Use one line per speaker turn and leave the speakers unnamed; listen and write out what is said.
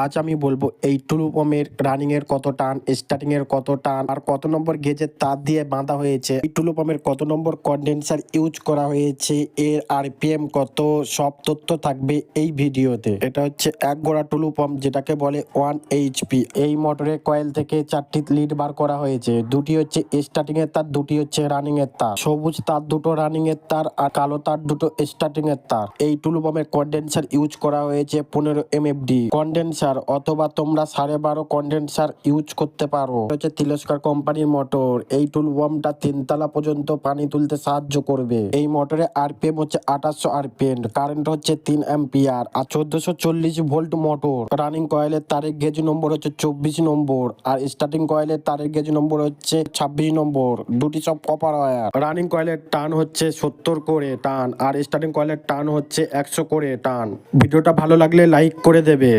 আজ আমি বলবো এই টুলু পাম্পের রানিং এর কত টান, স্টার্টিং এর কত টান আর কত নম্বর গেজের তার দিয়ে বাঁধা হয়েছে, এই টুলু পাম্পের কত নম্বর কন্ডেন্সার ইউজ করা হয়েছে, এর আরপিএম কত, সব তথ্য থাকবে এই ভিডিওতে। এটা হচ্ছে এক গোড়া টুলু পাম্প, যেটাকে বলে 1 HP। এই মোটরের কয়েল থেকে 4টি লিড বার করা হয়েছে, দুটি হচ্ছে স্টার্টিং এর তার, দুটি হচ্ছে রানিং এর তার। সবুজ তার দুটো রানিং এর তার আর কালো তার দুটো স্টার্টিং এর তার। এই টুলু পাম্পের কন্ডেন্সার ইউজ করা হয়েছে 15 MFD কন্ডেন্সার, অথবা তোমরা 12.5 কন্ডেন্সার ইউজ করতে পারো। হচ্ছে তিরস্কার কোম্পানির মোটর। এই টুলু পাম্পটা 3 তলা পর্যন্ত পানি তুলতে সাহায্য করবে। এই মোটরে আরপিএম হচ্ছে 2800 আরপিএম, কারেন্ট হচ্ছে 3 অ্যাম্পিয়ার আর 1440 ভোল্ট মোটর। রানিং কয়েলের তারের গেজ নম্বর হচ্ছে 24 নম্বর আর স্টার্টিং কয়েলের তারের গেজ নম্বর হচ্ছে 26 নম্বর। দুটি সব কপার ওয়্যার। রানিং কয়েলের টান হচ্ছে 70 করে টান আর স্টার্টিং কয়েলের টান হচ্ছে 100 করে টান। ভিডিওটা ভালো লাগলে লাইক করে দেবে।